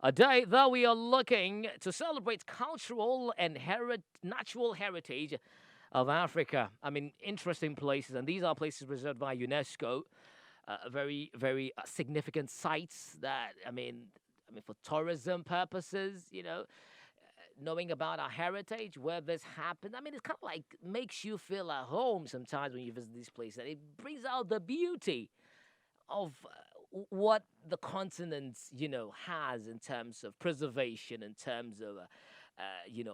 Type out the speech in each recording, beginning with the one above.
A day that we are looking to celebrate cultural and natural heritage of Africa. I mean, interesting places, and these are places reserved by UNESCO. Very, very significant sites that I mean, for tourism purposes. Knowing about our heritage, where this happened. I mean, it's kind of like makes you feel at home sometimes when you visit these places. And it brings out the beauty of what the continent, has in terms of preservation, in terms of,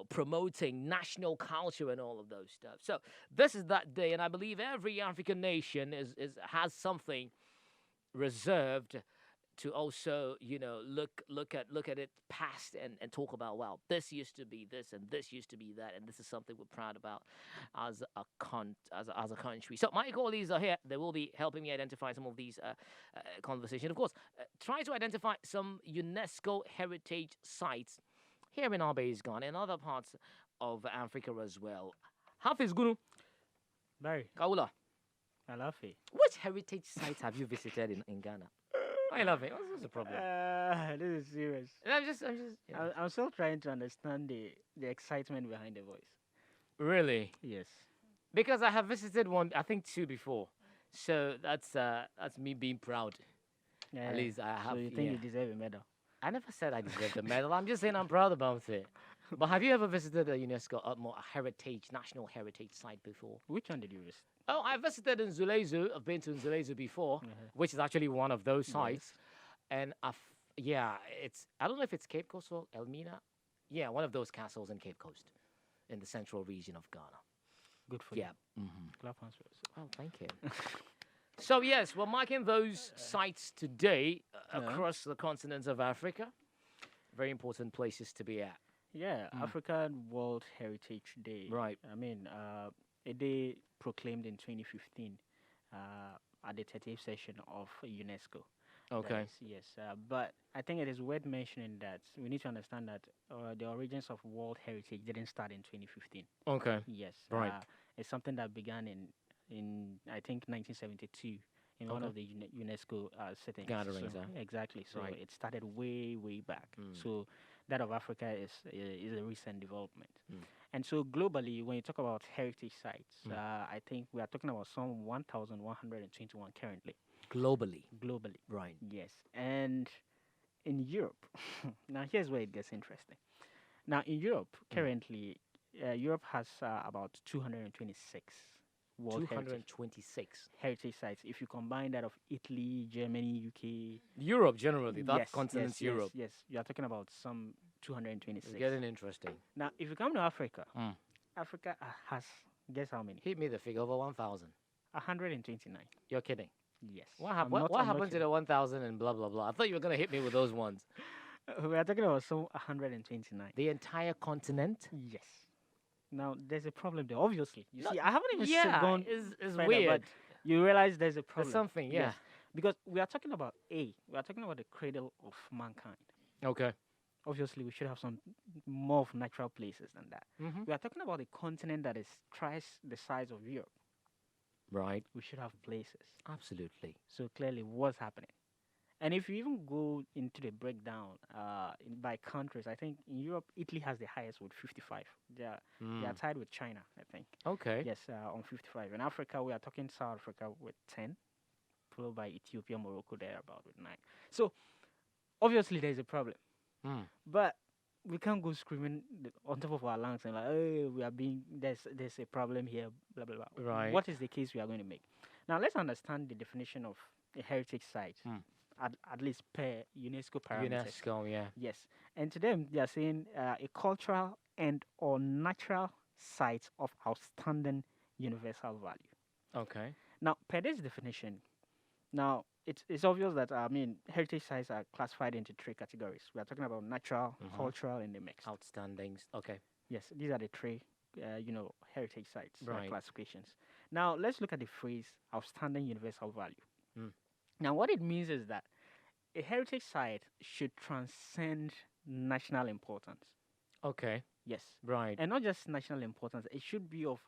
promoting national culture and all of those stuff. So this is that day, and I believe every African nation is has something reserved to also look at it past and talk about, wow, this used to be this and this used to be that, and this is something we're proud about as a country. So my colleagues are here. They will be helping me identify some of these conversations. Of course, try to identify some UNESCO heritage sites here in our base Ghana and other parts of Africa as well. Hafiz Gunu, Barry, Kaula, I love it. which heritage sites have you visited in Ghana? I love it. What's the problem? This is serious. I'm still trying to understand the excitement behind the voice. Really, Yes. because I have visited one, I think two before, so that's me being proud. At Yeah. least I So have. you think Yeah, you deserve a medal? I never said I deserve the medal. I'm just saying I'm proud about it. But have you ever visited a UNESCO more heritage, national heritage site before? Which one did you visit? Oh, I visited in Zulezu. I've been to Zulezu before, Uh-huh. which is actually one of those sites. Yes. And yeah, I don't know if it's Cape Coast or Elmina. Yeah, one of those castles in Cape Coast, in the central region of Ghana. Good for Yeah. you. Hmm. Clap hands for yourself. Oh, thank you. So yes, we're marking those sites today Yeah. across the continent of Africa. Very important places to be at. Yeah, Mm. African World Heritage Day. Right. I mean, a day proclaimed in 2015 at the 30th session of UNESCO. That Okay. is, yes. But I think it is worth mentioning that we need to understand that the origins of World Heritage didn't start in 2015. Okay. Yes. Right. It's something that began in I think 1972 in one Okay. of the UNESCO settings. Gatherings, So, huh? exactly. So Right. it started way back. Mm. So that of Africa is a recent development. Mm. And so globally, when you talk about heritage sites, Mm. I think we are talking about some 1,121 currently Globally. globally. Right. Yes. And in Europe, now here's where it gets interesting. Now in Europe, Mm. currently, Europe has about 226 World Heritage 226. heritage sites. If you combine that of Italy, Germany, UK, Europe generally, that yes, continent's yes, Europe. yes, you are talking about some It's 226. getting interesting. Now, if you come to Africa, Mm. Africa has guess how many? Hit me the figure over 1,000. 129. You're kidding. Yes. What, I'm what, not- what I'm not happened to kidding. the 1,000 and blah, blah, blah? I thought you were going to hit me with those ones. We are talking about some 129. The entire continent? Yes. Now, there's a problem there. Obviously, you No, see, I haven't even yeah, gone it's further, weird. but you realize there's a There's problem. something, yeah. Yes. Because we are talking about we are talking about the cradle of mankind. Okay. Obviously, we should have some more of natural places than that. Mm-hmm. We are talking about a continent that is twice the size of Europe. Right. We should have places. Absolutely. So clearly, what's happening? And if you even go into the breakdown by countries, I think in Europe, Italy has the highest with 55. They are Mm. tied with China, I think. Okay. Yes, on 55. In Africa, we are talking South Africa with 10, followed by Ethiopia, Morocco, there about with 9. So obviously, there's a problem. Mm. But we can't go screaming on top of our lungs and like, hey, there's a problem here, blah blah blah. Right. What is the case we are going to make? Now let's understand the definition of a heritage site, Mm. at least per UNESCO parameters. UNESCO, yeah. Yes, and to them they are saying a cultural and or natural site of outstanding universal value. Okay. Now, per this definition, now it's obvious that heritage sites are classified into three categories. We are talking about natural, Mhm. cultural, and the mixed. Outstandings. Okay. Yes, these are the three, heritage sites Right. classifications. Now, let's look at the phrase outstanding universal value. Mm. Now, what it means is that a heritage site should transcend national importance. Okay. Yes, Right. and not just national importance. It should be of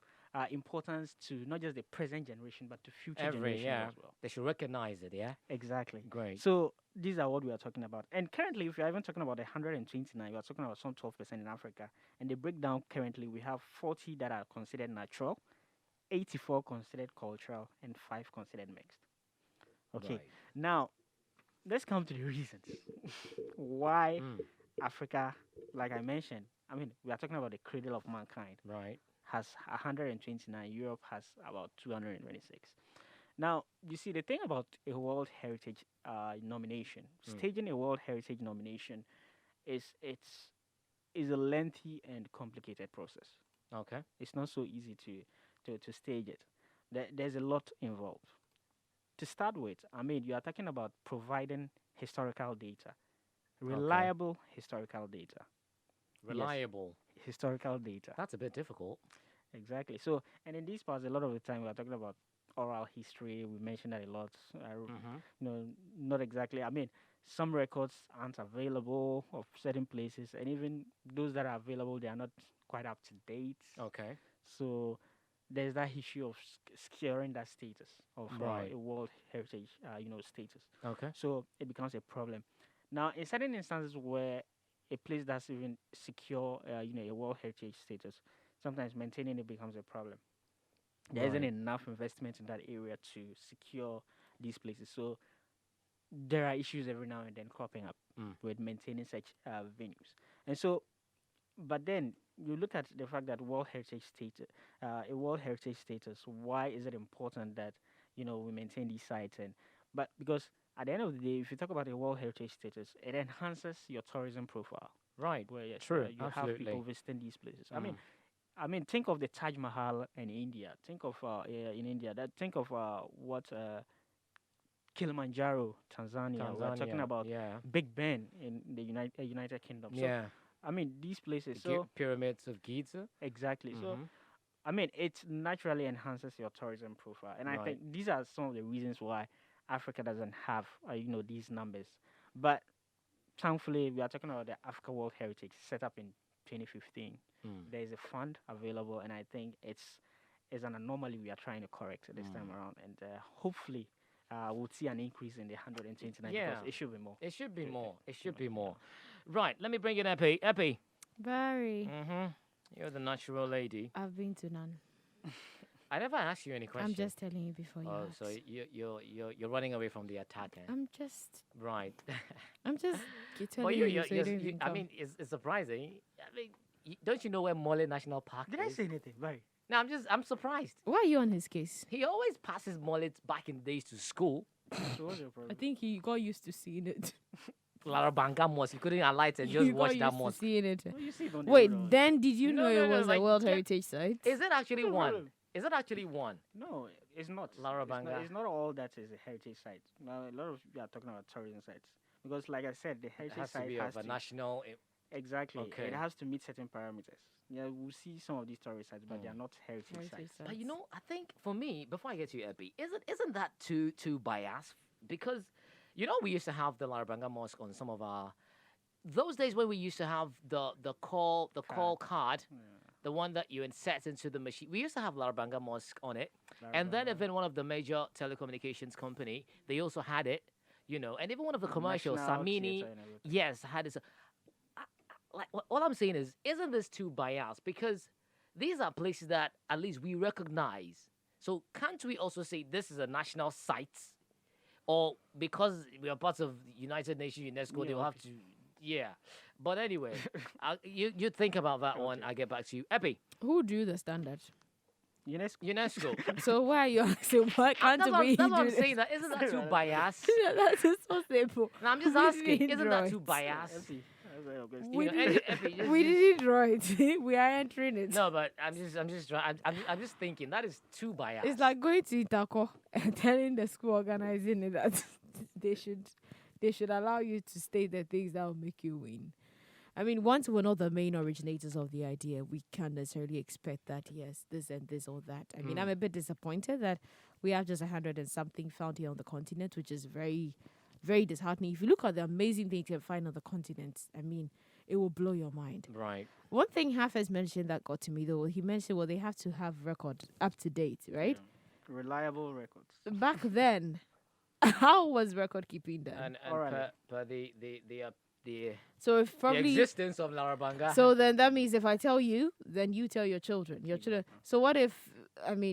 importance to not just the present generation but to future Every, generations yeah. as well. They should recognize it, yeah? Exactly. Great. So these are what we are talking about. And currently, if you're even talking about 129, we are talking about some 12% in Africa. And the breakdown currently, we have 40 that are considered natural, 84 considered cultural, and 5 considered mixed. Okay. Right. Now, let's come to the reasons why Mm, Africa, like I mentioned, I mean, we are talking about the cradle of mankind, right. has 129. Europe has about 226. Now, you see, the thing about a World Heritage nomination, Mm. staging a World Heritage nomination is a lengthy and complicated process. Okay. It's not so easy to stage it. There's a lot involved. To start with, I mean, you are talking about providing historical data, reliable historical data. Yes, Reliable. historical data. That's a bit difficult. Exactly. So, and in these parts, a lot of the time we are talking about oral history. We mentioned that a lot. Mm-hmm. Not exactly. I mean, some records aren't available of certain places, and even those that are available, they are not quite up to date. Okay. So, there's that issue of securing that status of Right. a World Heritage, status. Okay. So it becomes a problem. Now, in certain instances where a place that's even secure, a World Heritage status, sometimes maintaining it becomes a problem. There isn't Right. enough investment in that area to secure these places. So there are issues every now and then cropping up Mm. with maintaining such venues. And so, but then you look at the fact that a World Heritage status. Why is it important that we maintain these sites? And but because at the end of the day, if you talk about a World Heritage status, it enhances your tourism profile. Right. Where yes, True. you have people Absolutely. visiting these places. Mm. I mean, think of the Taj Mahal in India. Think of in India. Think of what Kilimanjaro, Tanzania. We're talking Tanzania. about Yeah. Big Ben in the United Kingdom. So Yeah. I mean, these places. The So pyramids of Giza. exactly. So Mm-hmm. I mean, it naturally enhances your tourism profile, and I Right. think these are some of the reasons why Africa doesn't have these numbers. But thankfully, we are talking about the Africa World Heritage set up in 2015. Mm. There is a fund available, and I think it's an anomaly we are trying to correct this time around, and hopefully we'll see an increase in the 129 Yeah. because it should be more. It should be It- more. It should it- be you more. know. Right. Let me bring in Epi. Epi. Very. Mm-hmm. You're the natural lady. I've been to none. I never asked you any questions. I'm just telling you before you Oh, ask. so you're running away from the attack, eh? I'm just Right. telling But you, so you don't even I come. mean, it's surprising. I mean, don't you know where Mole National Park Did is? I say anything? Right. No, I'm surprised. Why are you on his case? He always passes Mole back in the days to school. So what's your I problem? think he got used to seeing it. Larabanga Mosque. He couldn't alight and just he got watch used that to mosque. seeing it. Oh, you see it on the Wait, road. then did you No, know no, it no, was like, a World get- Heritage Site? Is it actually No one? problem. Is it actually one? No, it's not. Larabanga. It's not all that is a heritage site. Now, a lot of you are talking about tourism sites because, like I said, the It heritage has to site be has of a to national. exactly. Okay. It has to meet certain parameters. Yeah, we'll see some of these tourist sites, but they are not heritage, Heritage sites. sites. But you know, I think for me, before I get to you, Epi, isn't that too biased? Because we used to have the Larabanga Mosque on some of our those days when we used to have the call card, Yeah, the one that you insert into the machine. We used to have Larabanga Mosque on it, and then Larabanga, even one of the major telecommunications company, they also had it, and even one of the commercials, National Samini, Theatre and everything. yes, had it. Like all I'm saying is, isn't this too biased? Because these are places that at least we recognize. So can't we also say this is a national site, or because we are part of United Nations UNESCO, Yeah, they will have to, yeah. But anyway, you think about that one. Okay. I'll get back to you, Epi. Who drew the standard? UNESCO. UNESCO. So why are you asking? Why can't that's what, we that's what I'm do saying. That isn't that too biased? That's so simple. No, I'm just We asking. didn't Isn't draw that too it. biased? Epi, that's why I'm going to We say. didn't- Epi, just- We just- did it right. We are entering it. No, but I'm just trying. I'm just thinking that is too biased. It's like going to Itako and telling the school organizing it that they should allow you to state the things that will make you win. I mean, once we're not the main originators of the idea, we can't necessarily expect that, yes, this and this or that. I mean, I'm a bit disappointed that we have just 100 and something found here on the continent, which is very, very disheartening. If you look at the amazing things you can find on the continent, I mean, it will blow your mind. Right. One thing Hafez mentioned that got to me though, he mentioned, well, they have to have record up to date, right? Yeah. Reliable records. Back then, how was record keeping done? And Orally. per the So if the probably existence of Larabanga. so then that means if I tell you, then you tell your children. Your children. Exactly. So what if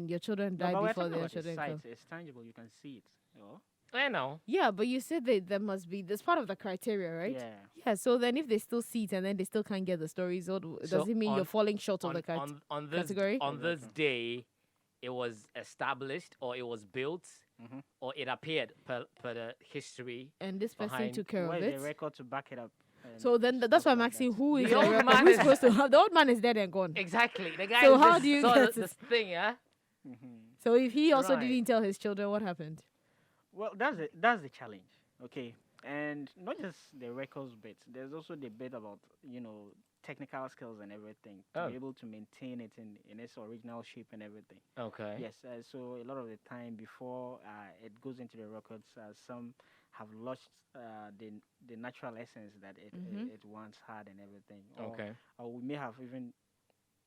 your children No, die but we're before talking their about the children site. come? It's tangible. You can see it. You know? I know. Yeah, but you said there must be that's part of the criteria, right? Yeah. Yeah. So then if they still see it and then they still can't get the stories, does So it mean you're on- falling short of On, the on this category? on this Exactly. day, it was established or it was built Mhm. or it appeared per the history. And this person behind- took care Where of is it. the record to back it up? And So then that's stuff why I'm like asking that? who is The the old record? man Who's is- supposed to have the old man is dead and gone. Exactly. The guy So who how just do you saw get this to thing, yeah? Mhm. So if he also Right. didn't tell his children, what happened? Well, that's the challenge. Okay, and not just the records bit. There's also the bit about technical skills and everything to Oh. be able to maintain it in its original shape and everything. Okay. Yes, so a lot of the time before it goes into the records, some have lost the natural essence that it once had and everything. Okay. Or we may have even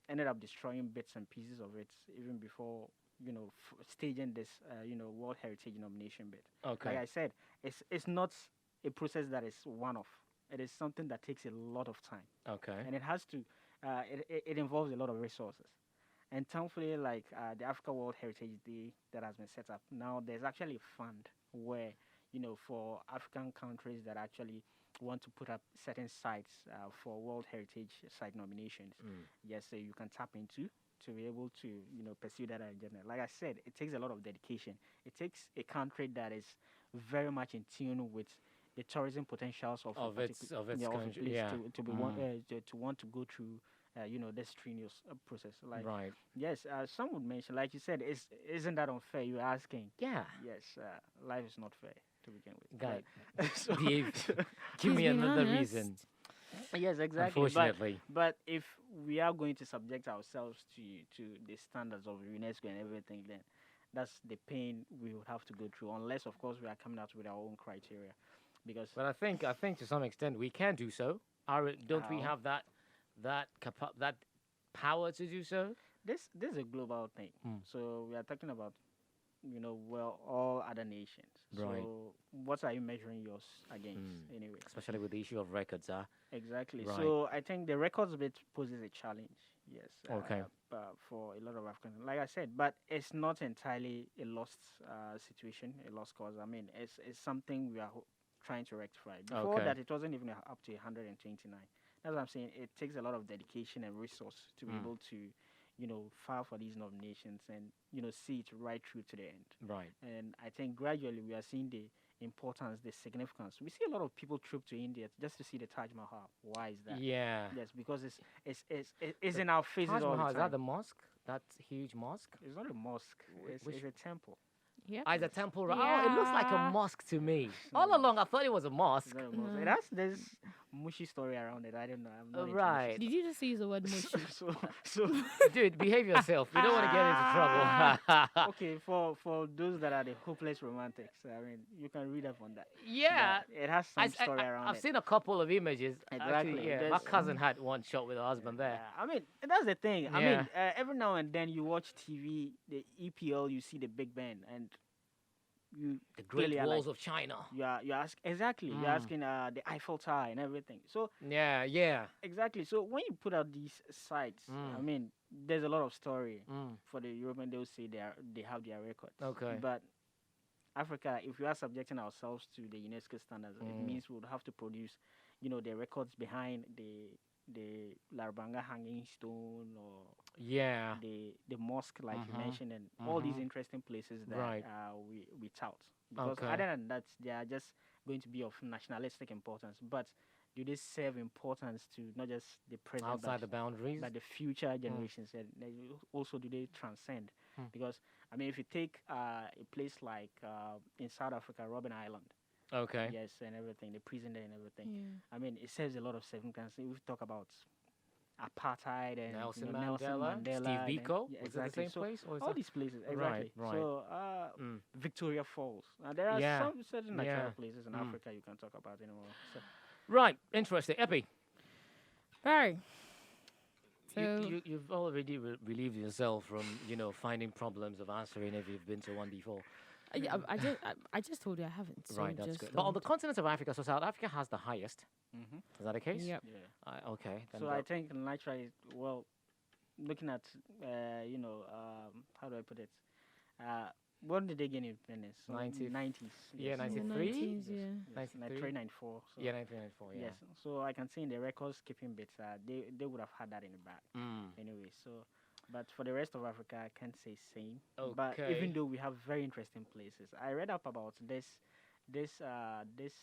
ended up destroying bits and pieces of it even before staging this World Heritage nomination bit. Okay. Like I said, it's not a process that is one-off. It is something that takes a lot of time, Okay. and it has to. It involves a lot of resources. And thankfully, like the Africa World Heritage Day that has been set up now, there's actually a fund where for African countries that actually want to put up certain sites for World Heritage site nominations. Yes, so you can tap into to be able to pursue that agenda. Like I said, it takes a lot of dedication. It takes a country that is very much in tune with the tourism potentials of Of a its particular- of its yeah, of a country. place Yeah. to be to want to go through this strenuous process. Like Right. yes, some would mention, like you said, isn't that unfair? You're asking. Yeah. Yes, life is not fair to begin with. Guy, But- so- behave. Give He's me being another honest. reason. yes, exactly. Unfortunately. But if we are going to subject ourselves to the standards of UNESCO and everything, then that's the pain we would have to go through. Unless, of course, we are coming out with our own criteria, because But I think to some extent we can do so. Don't we How? have that that power to do so? this is a global thing. Mm. So we are talking about all other nations. Right. So what are you measuring yours against anyway? Especially with the issue of records, Exactly. Right. So I think the records bit poses a challenge. Yes. Okay. For a lot of Africans, like I said, but it's not entirely a lost situation, a lost cause. I mean, it's something we are trying to rectify. Before Okay. that, it wasn't even up to 129. That's what I'm saying. It takes a lot of dedication and resource to be able to, file for these nominations and see it right through to the end. right? And I think gradually we are seeing the importance, the significance. We see a lot of people troop to India just to see the Taj Mahal. Why is that? Yeah. Yes, because it's in our faces Taj all Mahal, the is time. that the mosque? That huge mosque? It's not a mosque. Which- It's a temple. Yeah. Ah, it's a temple. Oh, it looks like a Yeah. mosque to me. It's All not a along, I thought it was a It's mosque. not a mosque. No. It has this mushy story around it. I don't know. I'm not into mushy Right. Did you just use the word mushy? stuff. so Dude, behave yourself. You don't want to get into trouble. okay, for those that are the hopeless romantics, I mean, you can read up on that. yeah. But it has some story around I've it. seen a couple of images. Exactly. Actually, yeah. My There's- cousin had one shot with her husband there. Yeah, I mean, that's the thing. I Yeah. mean, every now and then you watch TV, the EPL, you see the Big Ben, and you The Great clearly are Walls like, of China. you ask exactly. You're Mm. asking the Eiffel Tower and everything. So Yeah, yeah. exactly. So when you put out these sites, I Mm. mean, there's a lot of story Mm. for the European. They'll say they have their records. Okay. But Africa, if we are subjecting ourselves to the UNESCO standards, it Mm. means we would have to produce, the records behind the Larbanga hanging stone or Yeah. the mosque, like you Mhm. mentioned, and all these Mhm. interesting places that Right. we tout. Because Okay. other than that, they are just going to be of nationalistic importance. But do they serve importance to not just the present, Outside the boundaries. but the future generations? And also, do they transcend? Hmm. Because I mean, if you take a place like in South Africa, Robben Island, Okay. yes, and everything, the prison there and everything. Yeah. I mean, it serves a lot of significance. We talk about apartheid and Nelson Nelson Mandela, Mandela, Steve and- Biko. yeah, Was it the exactly. same So place? Or is all that- these places, Right, exactly. right. So Mm. Victoria Falls. There are Yeah, some certain natural yeah. places in Mm. Africa you can talk about anymore. So, Right. Interesting. Epi. Right. So You've already relieved yourself from, finding problems of answering if you've been to one before. I just told you I haven't. So Right, that's just good. But on the don't. continent of Africa, so South Africa has the highest. Mm-hmm. Is that the case? Yep. Yeah. Okay. Then So I think naturally, well, looking at, how do I put it? Uh, when did they gain independence? 90s. Yeah, Yes. 93? 90s, yeah. Yes. 93? 94. So Yeah, 1994, yeah. yes. So I can see in the records keeping bits, they would have had that in the back Mm. anyway. So, but for the rest of Africa, I can't say same. But Okay. even though we have very interesting places, I read up about this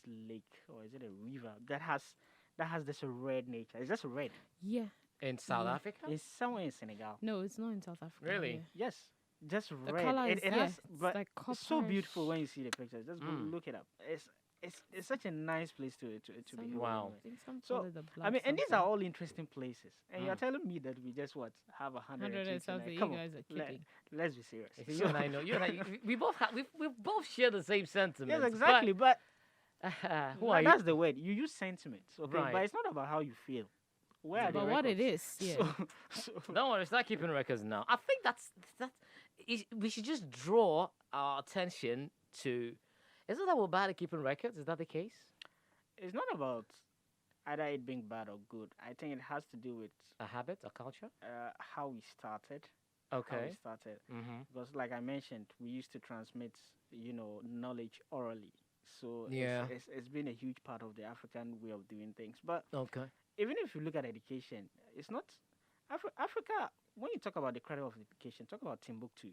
lake, or is it a river that has this red nature. It's just red. Yeah. In South Yeah. Africa? It's somewhere in Senegal. No, it's not in South Africa. Really? yeah. Yes, just The red. color It, is it yeah, has, it's but like it's so beautiful copperish. when you see the pictures. Just go look it up. It's such a nice place to be. Some- Wow. I think some So, call it the I mean, black and these are something. all interesting places, and you're telling me that we just have 100 and something. You Come on, guys are kidding. let's be serious. You see, you and I know. You and I, we both we both share the same sentiments. Yes, exactly. But Who are you? that's the word. You use sentiments, okay? Right. But it's not about how you feel. Where are the But what it records? is, yeah. So, Don't worry, start keeping records now. I think we should just draw our attention to. Isn't that we're bad at keeping records? Is that the case? it's not about either it being bad or good. I think it has to do with A habit, a culture? how we started. How we Okay. started. Mm-hmm. Because, like I mentioned, we used to transmit, knowledge orally. So Yeah. it's been a huge part of the African way of doing things. But Okay. even if you look at education, it's not Africa. When you talk about the cradle of education, talk about Timbuktu,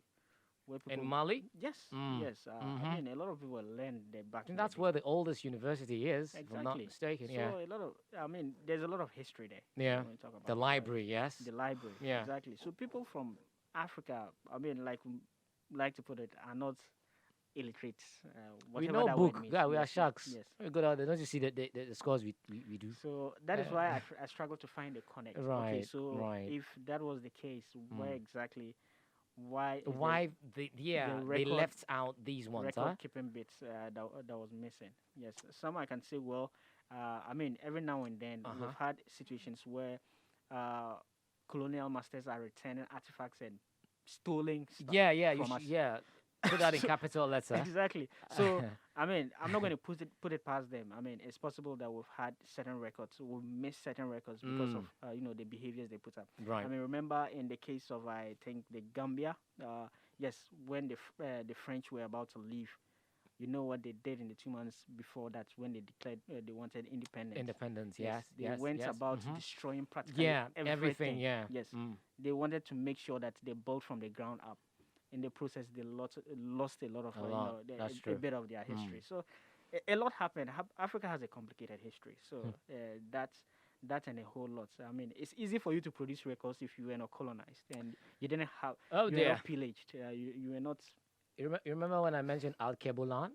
where people. In Mali, Yes, Mm, yes. mhm. I mean, a lot of people learn the back. I think that's where the oldest university is, if I'm not Exactly. mistaken. So Yeah. a lot of, I mean, there's a lot of history there. Yeah. When you talk about The library, yes. The library. Yeah. Exactly. So people from Africa, I mean, like to put it, are not illiterate. We Whatever know that word book. means. Yeah, we are Yes, sharks. Yes. We go out there. Don't you see the scores we do? So that is Uh, why I struggle to find a connect. Okay, Right, so right. if that was the case, where exactly, why is the Why they record- left out these ones, record huh? keeping bits that was missing? Yes, some I can say. Well, I mean, every now and then Uh-huh. we've had situations where colonial masters are returning artifacts and stealing stuff. Yeah, yeah, from us. Put that in capital letter. Exactly. So I mean, I'm not going to put it past them. I mean, it's possible that we've had certain records, we've missed certain records because of the behaviors they put up. Right. I mean, remember in the case of I think the Gambia, yes, when the French were about to leave, you know what they did in the 2 months before that when they declared they wanted independence. Independence, Yes, yes. they went yes, about mhm. destroying practically Yeah, everything. everything, yeah. Yes, Mm. they wanted to make sure that they built from the ground up. In the process, they lost a lot of A lot, that's a true. bit of their history. So a lot happened. Africa has a complicated history. So that's and a whole lot. So, I mean, it's easy for you to produce records if you were not colonized and you didn't have. Oh you were dear. not pillaged. You were not. You remember when I mentioned Al Kebulan?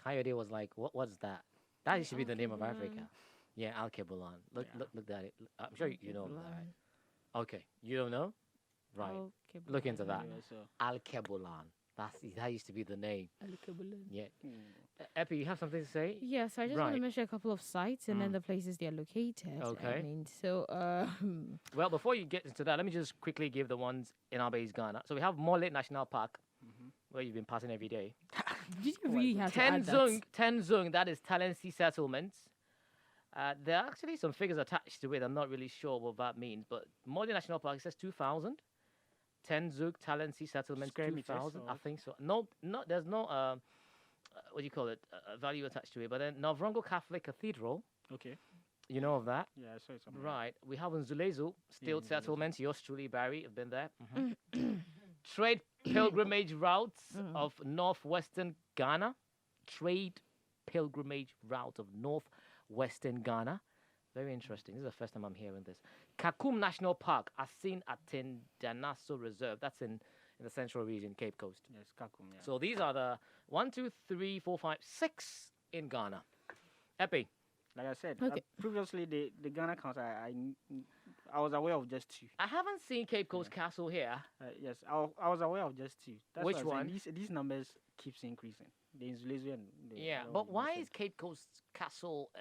Kayode was like, what's that? That used to be the name of Africa. Yeah, Al Kebulan. Look at it. I'm sure you know that. Okay, you don't know? Right. Okay, Look into that. Yeah, so. Al Kebulan. That used to be the name. Yeah. Mm. Epi, you have something to say? Yes, I just want to Right. mention a couple of sites and then the places they are located. Okay. I mean, so Well, before you get into that, let me just quickly give the ones in our base Ghana. So we have Molet National Park, where you've been passing every day. did you really have to add that? Tenzung, that is Talensi settlements. There are actually some figures attached to it. I'm not really sure what that means, but Molet National Park, it says 2,000. Tenzug, Talensi settlement, Square meters 2,000. I or- think so. No, there's no, what do you call it, value attached to it. But then Novrongo Catholic Cathedral, Okay. you know of that? Yeah, I saw it somewhere. Right. We have Nzulezu, still Nzulezu. settlements. Yours truly, Barry, have been there. Trade pilgrimage routes of northwestern Ghana. Trade pilgrimage route of northwestern Ghana. Very interesting. This is the first time I'm hearing this. Kakum National Park, Asin Atendanaso Reserve. That's in the central region, Cape Coast. Yes, Kakum. Yeah. So these are the 1, 2, 3, 4, 5, 6 in Ghana. Epi. Like I said, Okay. previously the Ghana count, I was aware of just two. I haven't seen Cape Coast Castle here. Yes, I was aware of just two. That's Which what I'm one? saying. These numbers keeps increasing. The Insulezu and the Yeah, the but one why you is Cape Coast Castle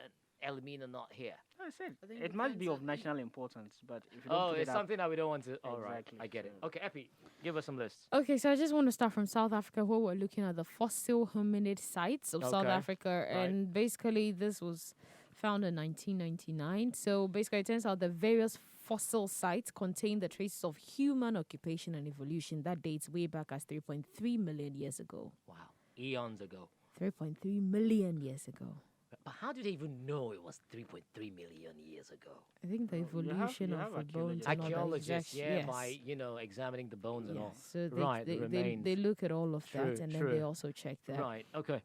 Elmina not here? I said I think it we must can be of certainly- national importance, but if you don't Oh, put it's it up, something that we don't want to. All right, Exactly, I get it. so- Okay, Epi, give us some lists. Okay, so I just want to start from South Africa, where we're looking at the fossil hominid sites of South Okay, Africa, and basically this was found in 1999. So basically, it turns out the various fossil sites contain the traces of human occupation and evolution that dates way back as 3.3 million years ago. Wow, eons ago. 3.3 million years ago. But how did they even know it was 3.3 million years ago? I think the Well, you have- evolution you of have the bones archaeologists. and all that is Archaeologists, actually- yeah, yes. by examining the bones and all. Yes, so Right, the remains. they look at all of True, that, and then they true. also check that. Right. Okay.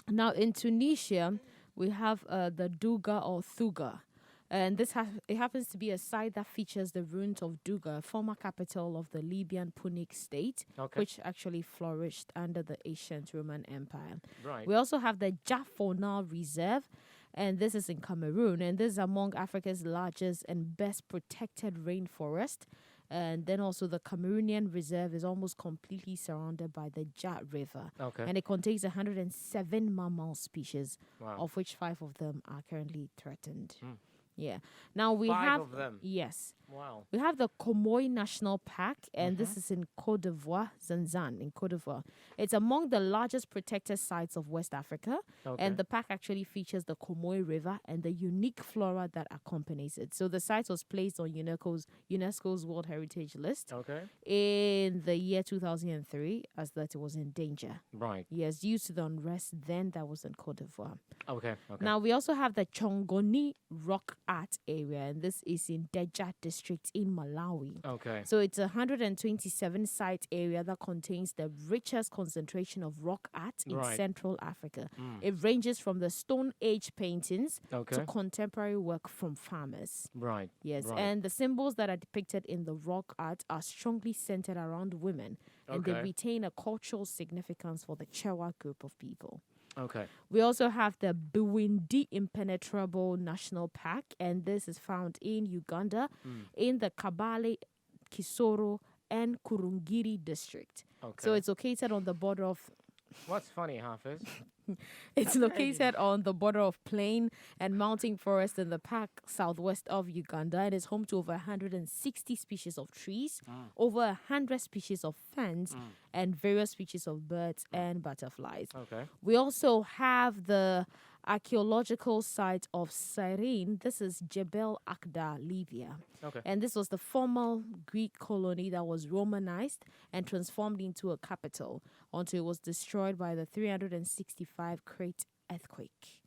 Now in Tunisia, we have the Duga or Thuga, and it happens to be a site that features the ruins of Duga, former capital of the Libyan Punic state, Okay. which actually flourished under the ancient Roman Empire. Right. We also have the Jafonal Reserve, and this is in Cameroon, and this is among Africa's largest and best protected rainforest. And then also the Cameroonian Reserve is almost completely surrounded by the Jat River, Okay. and it contains 107 mammal species, Wow. of which 5 of them are currently threatened. Hmm. Yeah. Now we 5 have of them. yes. Wow. We have the Komoy National Park, and Mm-hmm. this is in Côte d'Ivoire, Zanzan, in Côte d'Ivoire. It's among the largest protected sites of West Africa, Okay. and the park actually features the Komoy River and the unique flora that accompanies it. So the site was placed on UNESCO's World Heritage List Okay. in the year 2003, as that it was in danger. Right. Yes, due to the unrest then that was in Côte d'Ivoire. Okay. Okay. Now, we also have the Chongoni Rock Art Area, and this is in Deja District in Malawi. Okay. So it's a 127 site area that contains the richest concentration of rock art in Right. Central Africa. Mm. It ranges from the Stone Age paintings Okay. to contemporary work from farmers. Right. Yes, Right. and the symbols that are depicted in the rock art are strongly centered around women, and they Okay. retain a cultural significance for the Chewa group of people. Okay. We also have the Biwindi Impenetrable National Park, and this is found in Uganda, Mm. in the Kabale, Kisoro, and Kurungiri district. Okay. So it's located on the border of What's funny, Hafiz? It's located on the border of plain and mountain forest in the park southwest of Uganda. It is home to over 160 species of trees, over 100 species of ferns, and various species of birds and butterflies. Okay. We also have the archaeological site of Cyrene. This is Jebel Akda, Libya. Okay. And this was the former Greek colony that was Romanized and transformed into a capital until it was destroyed by the 365 Crete earthquake.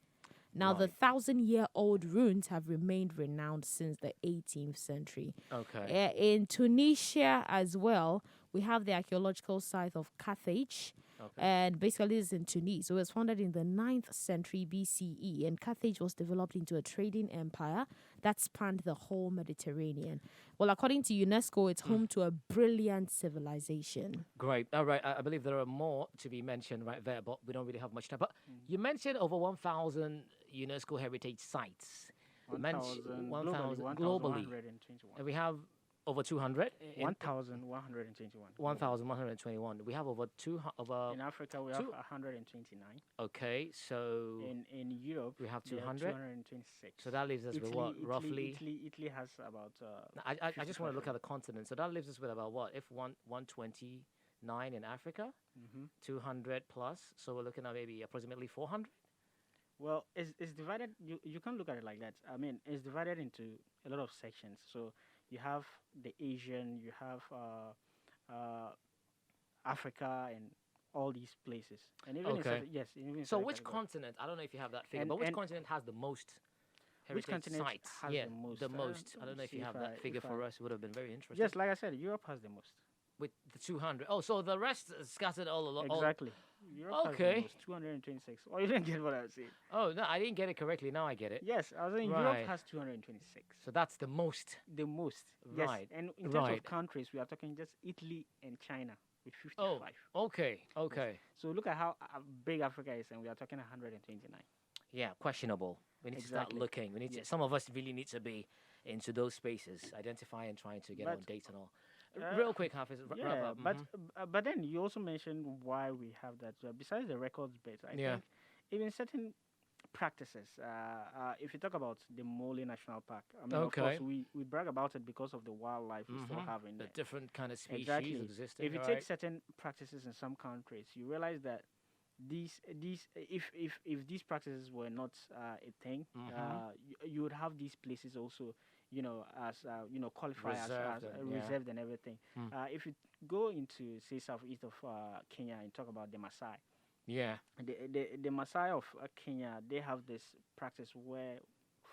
Now, the Right. 1,000-year-old ruins have remained renowned since the 18th century. Okay. In Tunisia as well, we have the archaeological site of Carthage. Okay. And basically, it's in Tunis. So it was founded in the 9th century BCE, and Carthage was developed into a trading empire that spanned the whole Mediterranean. Well, according to UNESCO, it's home to a brilliant civilization. Great. All right. I believe there are more to be mentioned right there, but we don't really have much time. But you mentioned over 1,000 UNESCO heritage sites. Mention 1,000 globally. 1,121. And we have over 200. 1,121. 1,121. We have over In Africa, we have two- 129. Okay, so In Europe, we have we have 200. 226. So that leaves us with what, roughly? Italy has about. I just want to look at 500. the continent. So that leaves us with about what? If 129 in Africa, Mhm. 200 plus. So we're looking at maybe approximately 400. Well, it's divided. You can't look at it like that. I mean, it's divided into a lot of sections. So you have the Asian, you have Africa, and all these places. And even in Okay. yes, even in So certain which categories. continent? I don't know if you have that figure, And- but which and- continent has the most Which heritage continent sites? has Yeah, the most? the Uh, most. I let don't me know if see you have if that I- figure if for I- us. It would have been very interesting. Yes, like I said, Europe has the most. With the 200. Oh, so the rest is scattered all along. Exactly. Europe has Okay. the most, 226. Oh, you didn't get what I was saying. Oh, no, I didn't get it correctly. Now I get it. Yes, I was saying Right. Europe has 226. So that's the most. The most. Right, Yes. And in terms right. of countries, we are talking just Italy and China with 55. Okay, okay. So look at how big Africa is, and we are talking 129. Yeah, questionable. We need to start Exactly. looking. We need to, Yes. some of us really need to be into those spaces, identify and trying to get on But, dates and all. uh, Real quick, Hafiz, wrap Yeah, up. but mhm. but then you also mentioned why we have that. Besides the records bit, I Yeah. think even certain practices. If you talk about the Mole National Park, I mean, of Okay. course, we brag about it because of the wildlife we still have in The there. different kind of species Exactly. existing. If you all take right. certain practices in some countries, you realize that these if these practices were not a thing, you would have these places also, as qualify Reserved as and- yeah. reserved and everything. If you go into say southeast of Kenya and talk about the Maasai, Yeah. the Maasai of Kenya, they have this practice where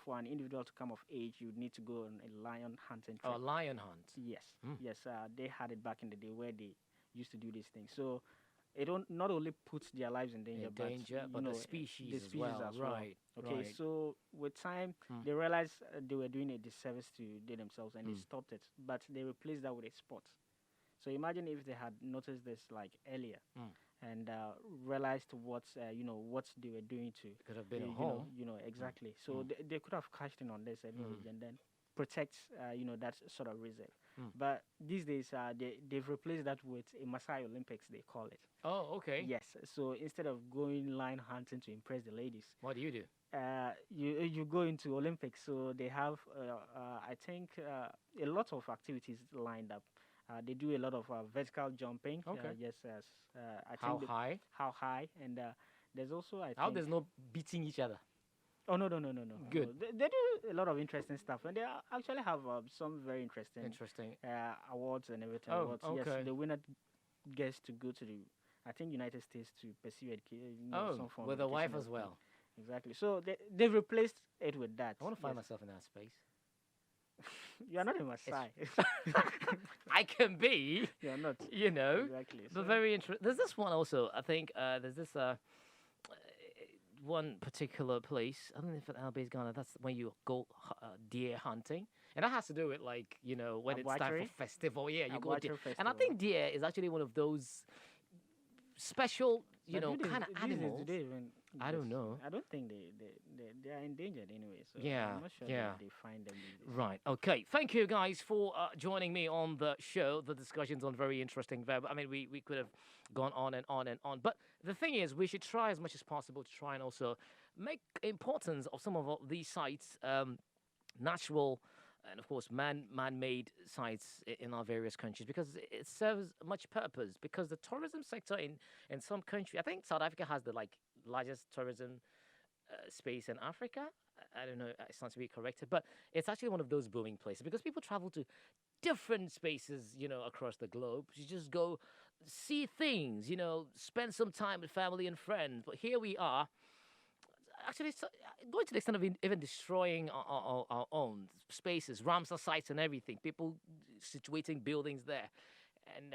for an individual to come of age, you would need to go on a lion hunting trip. Oh, lion hunt. Yes, Mm. yes, they had it back in the day where they used to do these things. So it don't not only puts their lives in danger, In danger, but but you the know, species, the as species well. as well. Right. Okay, Right. so with time, Mm. they realized they were doing a disservice to they themselves, and they Mm. stopped it. But they replaced that with a sport. So imagine if they had noticed this like earlier, Mm. and realized what what they were doing to Could have been a you home. know exactly. So Mm. they could have cashed in on this anyway, Mm. and then protect that sort of reserve. Mm. But these days they've replaced that with a Maasai Olympics, they call it. Oh, okay. Yes. So instead of going lion hunting to impress the ladies, What do you do? you go into Olympics. So they have I think a lot of activities lined up. They do a lot of vertical jumping. Okay. Yes, I How think high? how high, and there's also I How think there's no beating each other. oh no. Good. No. They do a lot of interesting stuff, and they actually have some very interesting Interesting. awards and everything. Oh, Awards. okay. Yes, the winner gets to go to the I think United States to pursue some Oh, form with of a wife education as or- well. Exactly. So they've replaced it with that. I want to find Yes. myself in that space. You're not a Maasai. I can be, You're not. you know. Exactly. But So- very interesting. There's this one also. I think there's this one particular place. I don't know if it's Albany's Ghana. That's when you go deer hunting, and that has to do with like when it's time Abattoiry? for festival. Yeah, you go deer. Abattoir And I festival. think deer is actually one of those special, But do they- kind of these days, animals. do they even I don't exist? know. I don't think they are endangered anyway. So Yeah, I'm not sure yeah. they find them. these days. Right. Okay. Thank you guys for joining me on the show. The discussion's on very interesting. I mean, we could have gone on and on and on. But the thing is, we should try as much as possible to try and also make importance of some of these sites natural and of course man-made sites in our various countries because it serves much purpose because the tourism sector in some country, I think South Africa has the largest tourism space in Africa. I don't know, it's not to be corrected, but it's actually one of those booming places because people travel to different spaces, across the globe. You just go see things, spend some time with family and friends. But here we are, actually going to the extent of even destroying our own spaces, Ramsar sites and everything. People situating buildings there. And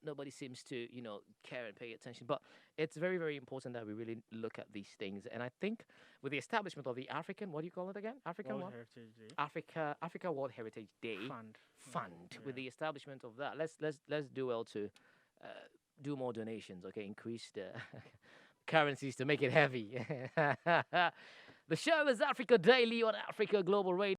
nobody seems to, care and pay attention. But it's very, very important that we really look at these things. And I think with the establishment of the African, what do you call it again? African World what? Heritage Day. Africa World Heritage Day Fund. with the establishment of that. Let's do well to do more donations. Okay, increase the currencies to make it heavy. The show is Africa Daily on Africa Global Radio.